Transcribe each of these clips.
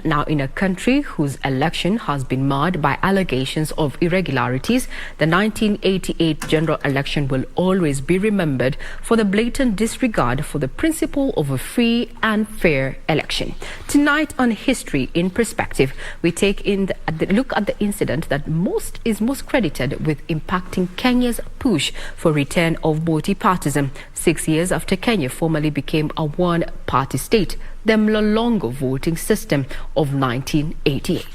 Now, in a country whose election has been marred by allegations of irregularities, the 1988 general election will always be remembered for the blatant disregard for the principle of a free and fair election. Tonight on History in Perspective, we take in a look at the incident that is most credited with impacting Kenya's push for return of multipartism 6 years after Kenya formally became a one-party state, the MLOLONGO voting system of 1988.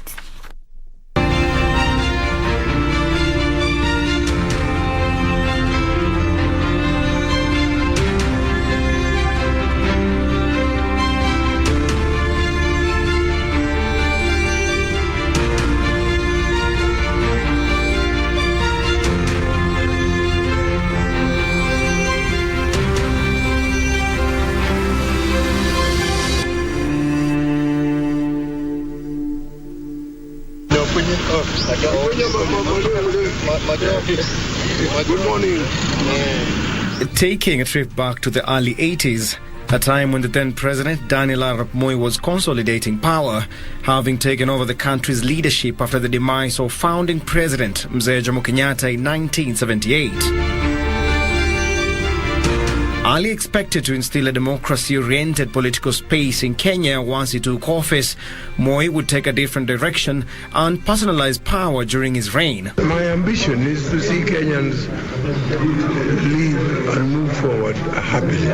Good morning. Taking a trip back to the early 80s, a time when the then President Daniel Arap Moi was consolidating power, having taken over the country's leadership after the demise of founding President Mzee Jomo Kenyatta in 1978. Ali expected to instill a democracy-oriented political space in Kenya once he took office. Moi would take a different direction and personalize power during his reign. My ambition is to see Kenyans live and move forward happily.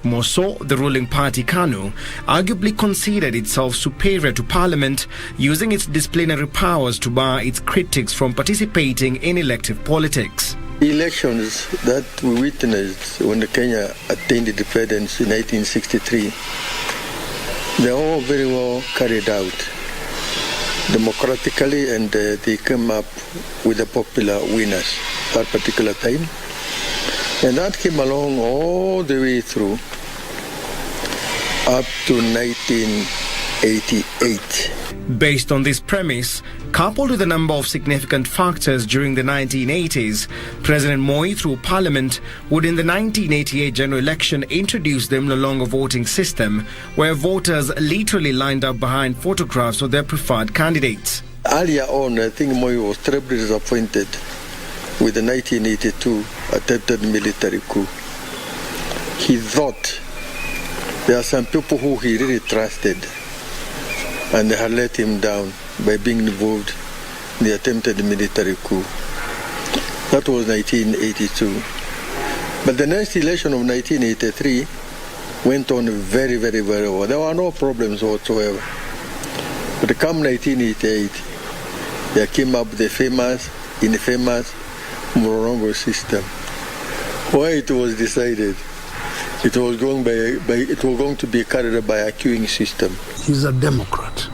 More so, the ruling party KANU arguably considered itself superior to parliament, using its disciplinary powers to bar its critics from participating in elective politics. The elections that we witnessed when Kenya attained independence in 1963, they were all very well carried out democratically, and they came up with the popular winners that particular time. And that came along all the way through up to 1988. Based on this premise, coupled with a number of significant factors during the 1980s, President Moi, through Parliament, would in the 1988 general election introduce the MLOLONGO voting system, where voters literally lined up behind photographs of their preferred candidates. Earlier on, I think Moi was terribly disappointed with the 1982 attempted military coup. He thought there are some people who he really trusted, and they had let him down by being involved in the attempted military coup. That was 1982. But the next election of 1983 went on very, very, very well. There were no problems whatsoever. But come 1988, there came up the infamous MLOLONGO system. Why it was decided? It was going to be carried by a queuing system. He's a Democrat,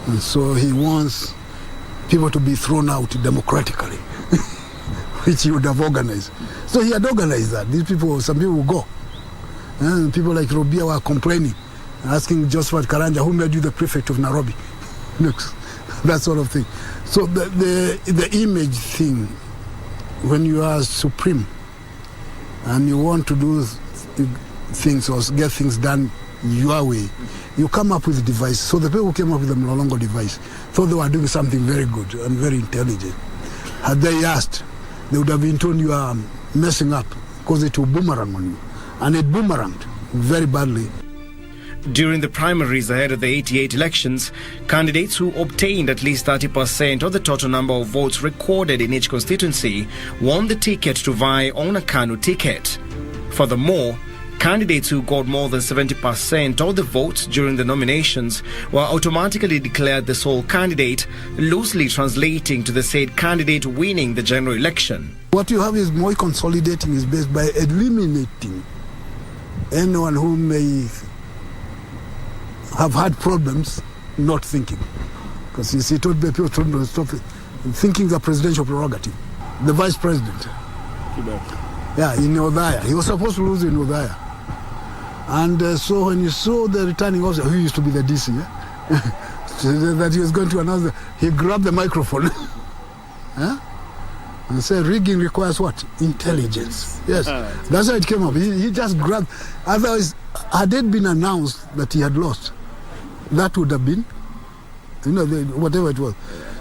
and so he wants people to be thrown out democratically, which he would have organized. So he had organized that. Some people will go. And people like Robia were complaining, asking Josephat Karanja, who made you the prefect of Nairobi? That sort of thing. So the image thing, when you are supreme and you want to do things or get things done your way, you come up with a device. So the people who came up with the MLOLONGO device thought they were doing something very good and very intelligent. Had they asked, they would have been told you are messing up, because it will boomerang on you. And it boomeranged very badly. During the primaries ahead of the 88 elections, candidates who obtained at least 30% of the total number of votes recorded in each constituency won the ticket to vie on a KANU ticket. Furthermore, candidates who got more than 70% of the votes during the nominations were automatically declared the sole candidate, loosely translating to the said candidate winning the general election. What you have is Moi consolidating his base by eliminating anyone who may have had problems not thinking. Because he told people to stop thinking the presidential prerogative. The vice president. Yeah, in Odaya. He was supposed to lose in Odaya. And so when you saw the returning officer, who used to be the DC, that he was going to announce, he grabbed the microphone and said, rigging requires what? Intelligence. Yes, that's how it came up. He just grabbed. Otherwise, had it been announced that he had lost, that would have been whatever it was.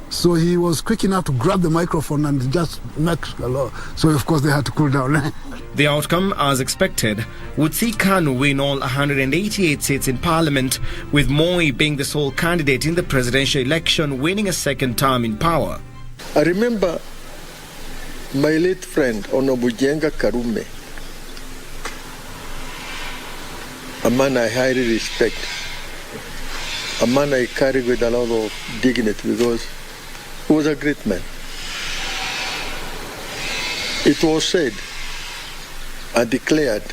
So he was quick enough to grab the microphone and just make a law. So of course they had to cool down. The outcome, as expected, would see KANU win all 188 seats in Parliament, with Moi being the sole candidate in the presidential election, winning a second term in power. I remember my late friend, Honorable Jenga Karume, a man I highly respect, a man I carry with a lot of dignity because he was a great man. It was said and declared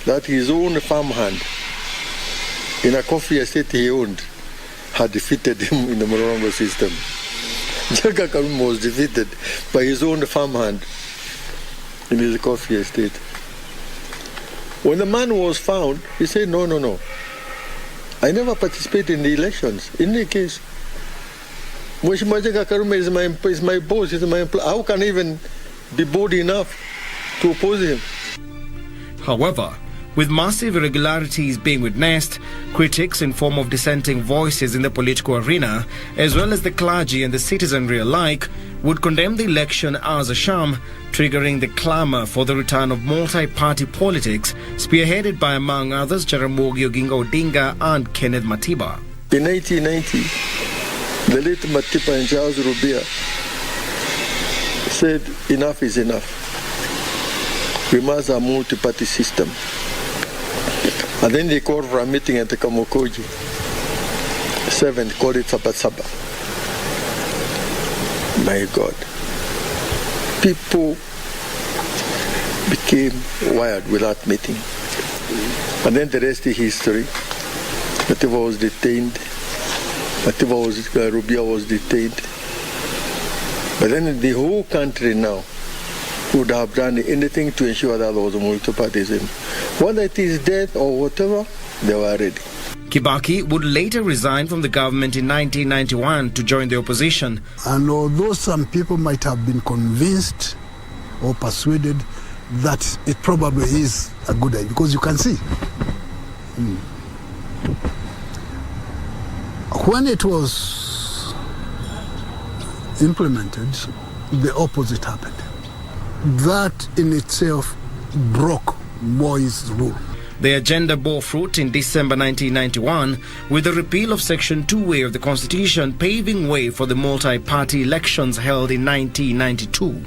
that his own farmhand in a coffee estate he owned had defeated him in the MLOLONGO system. Jenga Karume was defeated by his own farmhand in his coffee estate. When the man was found, he said, no, I never participated in the elections. In any case, Mheshimiwa Jenga Karume is my boss, is my employer. How can I even be bold enough to oppose him? However, with massive irregularities being witnessed, critics in form of dissenting voices in the political arena, as well as the clergy and the citizenry alike, would condemn the election as a sham, triggering the clamour for the return of multi-party politics, spearheaded by, among others, Jaramogi Oginga Odinga and Kenneth Matiba. In 1990, the late Matiba and Charles Rubia said, enough is enough. We must have a multi-party system. And then they called for a meeting at the Kamukoji 7, called it Sabasaba. My God. People became wired with that meeting. And then the rest is history. Matiba was detained. Rubia was detained. But then the whole country now would have done anything to ensure that there was a multipartism. Whether it is death or whatever, they were ready. Kibaki would later resign from the government in 1991 to join the opposition. And although some people might have been convinced or persuaded that it probably is a good idea, because you can see, when it was implemented, the opposite happened. That in itself broke Moi's rule. The agenda bore fruit in December 1991 with the repeal of Section 2A of the Constitution, paving way for the multi-party elections held in 1992.